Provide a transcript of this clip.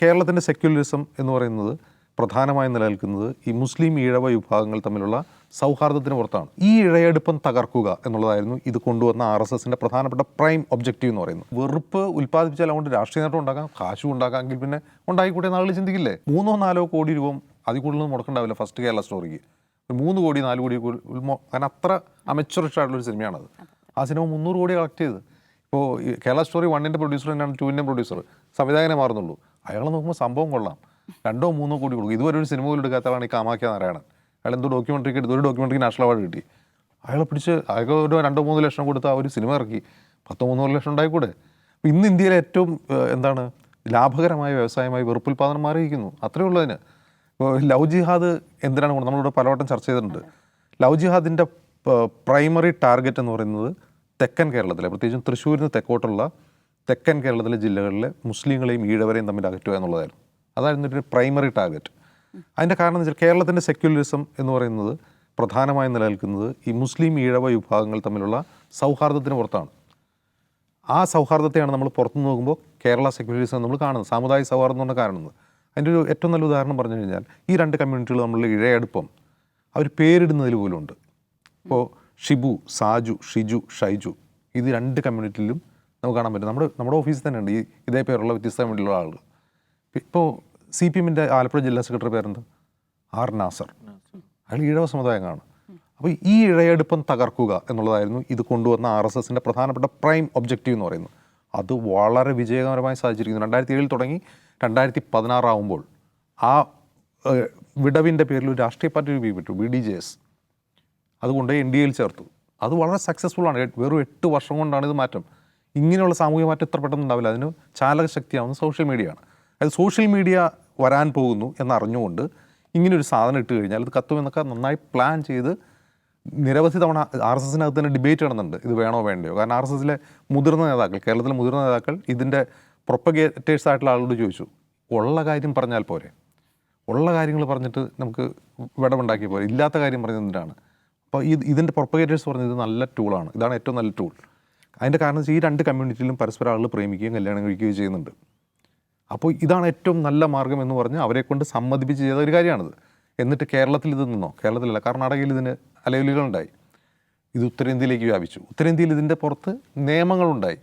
കേരളത്തിൻ്റെ സെക്യുലറിസം എന്ന് പറയുന്നത് പ്രധാനമായും നിലനിൽക്കുന്നത് ഈ മുസ്ലിം ഈഴവ വിഭാഗങ്ങൾ തമ്മിലുള്ള സൗഹാർദ്ദത്തിന് പുറത്താണ്. ഈ ഇഴയെടുപ്പം തകർക്കുക എന്നുള്ളതായിരുന്നു ഇത് കൊണ്ടുവന്ന RSSൻ്റെ പ്രധാനപ്പെട്ട പ്രൈം ഒബ്ജക്റ്റീവ് എന്ന് പറയുന്നത്. വെറുപ്പ് ഉൽപ്പാദിപ്പിച്ചാൽ അതുകൊണ്ട് രാഷ്ട്രീയ നേട്ടം ഉണ്ടാക്കാം, കാശും ഉണ്ടാക്കാം, എങ്കിൽ പിന്നെ ഉണ്ടായിക്കൂടെ നാളുകൾ ചിന്തിക്കില്ലേ? 3-4 കോടി രൂപ അതിൽ കൂടുതലൊന്നും മുടക്കണ്ടാവില്ല ഫസ്റ്റ് കേരള സ്റ്റോറിക്ക്. 3 കോടി 4 കോടി കാരണം അത്ര അമച്വറിഷ് ആയിട്ടുള്ളൊരു സിനിമയാണത്. ആ സിനിമ 300 കോടി കളക്ട് ചെയ്ത്. ഇപ്പോൾ കേരള സ്റ്റോറി 1ൻ്റെ പ്രൊഡ്യൂസർ തന്നെയാണ് 2ൻ്റെ പ്രൊഡ്യൂസർ, സംവിധായകനെ മാറുന്നുള്ളൂ. അയാളെ നോക്കുമ്പോൾ സംഭവം കൊള്ളാം, 2-3 കോടി കൊടുക്കും. ഇതുവരെ ഒരു സിനിമ പോലും എടുക്കാത്ത ആളാണ് ഈ കാമാഖ്യ നാരായണൻ. അയാൾ എന്തോ ഡോക്യുമെൻ്ററിക്ക് എടുത്ത് ഒരു ഡോക്യുമെൻ്ററിക്ക് നാഷണൽ അവാർഡ് കിട്ടി. അയാളെ പിടിച്ച് അയാൾക്ക് ഒരു 2-3 ലക്ഷം കൊടുത്ത് ആ ഒരു സിനിമ ഇറക്കി 10-13 ലക്ഷം ഉണ്ടായിക്കൂടെ? ഇന്ന് ഇന്ത്യയിലെ ഏറ്റവും ലാഭകരമായ വ്യവസായമായി വെറുപ്പുൽപാദനം മാറിയിരിക്കുന്നു. അത്രയേ ഉള്ളതിന്. ഇപ്പോൾ ലവ് ജിഹാദ് എന്തിനാണ് നമ്മളിവിടെ പലവട്ടം ചർച്ച ചെയ്തിട്ടുണ്ട്. ലവ് ജിഹാദിൻ്റെ പ്രൈമറി ടാർഗറ്റ് എന്ന് പറയുന്നത് തെക്കൻ കേരളത്തിലെ, പ്രത്യേകിച്ചും തൃശ്ശൂരിന് തെക്കോട്ടുള്ള തെക്കൻ കേരളത്തിലെ ജില്ലകളിലെ മുസ്ലിങ്ങളെയും ഈഴവരെയും തമ്മിൽ അകറ്റുക എന്നുള്ളതായിരുന്നു. അതായിരുന്നു ഒരു പ്രൈമറി ടാർഗറ്റ്. അതിൻ്റെ കാരണം എന്ന് വെച്ചാൽ കേരളത്തിൻ്റെ സെക്യുലറിസം എന്ന് പറയുന്നത് പ്രധാനമായും നിലനിൽക്കുന്നത് ഈ മുസ്ലിം ഈഴവ വിഭാഗങ്ങൾ തമ്മിലുള്ള സൗഹാർദ്ദത്തിന് പുറത്താണ്. ആ സൗഹാർദ്ദത്തെയാണ് നമ്മൾ പുറത്തു നോക്കുമ്പോൾ കേരള സെക്യുലറിസം നമ്മൾ കാണുന്നത്, സാമുദായിക സൗഹാർദ്ദം കൊണ്ട് കാണുന്നത്. അതിൻ്റെ ഒരു ഏറ്റവും നല്ല ഉദാഹരണം പറഞ്ഞു കഴിഞ്ഞാൽ ഈ 2 കമ്മ്യൂണിറ്റികൾ തമ്മിലുള്ള ഇഴയടുപ്പം അവർ പേരിടുന്നതിൽ പോലും ഉണ്ട്. ഇപ്പോൾ ഷിബു, സാജു, ഷിജു, ഷൈജു, ഇത് 2 കമ്മ്യൂണിറ്റിയിലും നമുക്ക് കാണാൻ പറ്റും. നമ്മുടെ ഓഫീസിൽ തന്നെ ഉണ്ട് ഇതേ പേരുള്ള വ്യത്യസ്ത കമ്മ്യൂണിറ്റിയിലുള്ള ആളുകൾ. ഇപ്പോൾ CPMൻ്റെ ആലപ്പുഴ ജില്ലാ സെക്രട്ടറി പേരെന്ത്? ആർ നാസർ. അയാൾ ഈഴവ സമുദായമാണ്. അപ്പോൾ ഈ ഇഴയെടുപ്പം തകർക്കുക എന്നുള്ളതായിരുന്നു ഇത് കൊണ്ടുവന്ന RSSൻ്റെ പ്രധാനപ്പെട്ട പ്രൈം ഒബ്ജക്റ്റീവ് എന്ന് പറയുന്നത്. അത് വളരെ വിജയകരമായി സാധിച്ചിരിക്കുന്നു. 2007 തുടങ്ങി 2016 ആകുമ്പോൾ ആ വിടവിൻ്റെ പേരിൽ ഒരു രാഷ്ട്രീയ പാർട്ടി രൂപീകരിച്ചു, BDJS. അതുകൊണ്ട് NDAയിൽ ചേർത്തു. അത് വളരെ സക്സസ്ഫുള്ളാണ്. വെറും 8 വർഷം കൊണ്ടാണ് ഇത് മാറ്റം. ഇങ്ങനെയുള്ള സാമൂഹിക മാറ്റം ഇത്ര പെട്ടെന്ന് ഉണ്ടാവില്ല. അതിന് ചാലകശക്തിയാവുന്ന സോഷ്യൽ മീഡിയയാണ്. അത് സോഷ്യൽ മീഡിയ വരാൻ പോകുന്നു എന്നറിഞ്ഞുകൊണ്ട് ഇങ്ങനൊരു സാധനം ഇട്ട് കഴിഞ്ഞാൽ ഇത് കത്തുമെന്നൊക്കെ നന്നായി പ്ലാൻ ചെയ്ത് നിരവധി തവണ RSSനകത്ത് തന്നെ ഡിബേറ്റ് നടന്നുണ്ട്, ഇത് വേണോ വേണ്ടയോ. കാരണം RSSലെ മുതിർന്ന നേതാക്കൾ, കേരളത്തിലെ മുതിർന്ന നേതാക്കൾ ഇതിൻ്റെ പ്രൊപ്പഗേറ്റേഴ്സ് ആയിട്ടുള്ള ആളോട് ചോദിച്ചു, ഉള്ള കാര്യം പറഞ്ഞാൽ പോരെ, ഉള്ള കാര്യങ്ങൾ പറഞ്ഞിട്ട് നമുക്ക് വിടവുണ്ടാക്കിയ പോലെ, ഇല്ലാത്ത കാര്യം പറഞ്ഞതിനാണ്. അപ്പോൾ ഇതിൻ്റെ പ്രൊപ്പഗേറ്റേഴ്സ് പറഞ്ഞത് ഇത് നല്ല ടൂളാണ്, ഇതാണ് ഏറ്റവും നല്ല ടൂൾ. അതിൻ്റെ കാരണം വെച്ചാൽ ഈ 2 കമ്മ്യൂണിറ്റിയിലും പരസ്പരം ആളുകൾ പ്രേമിക്കുകയും കല്യാണം കഴിക്കുകയും ചെയ്യുന്നുണ്ട്. അപ്പോൾ ഇതാണ് ഏറ്റവും നല്ല മാർഗ്ഗം എന്ന് പറഞ്ഞ് അവരെ കൊണ്ട് സമ്മതിപ്പിച്ച് ചെയ്ത ഒരു കാര്യമാണിത്. എന്നിട്ട് കേരളത്തിൽ ഇത് നിന്നോ, കേരളത്തിലല്ല കർണാടകയിൽ ഇതിന് അലയൊലികളുണ്ടായി. ഇത് ഉത്തരേന്ത്യയിലേക്ക് വ്യാപിച്ചു. ഉത്തരേന്ത്യയിൽ ഇതിൻ്റെ പുറത്ത് നിയമങ്ങളുണ്ടായി.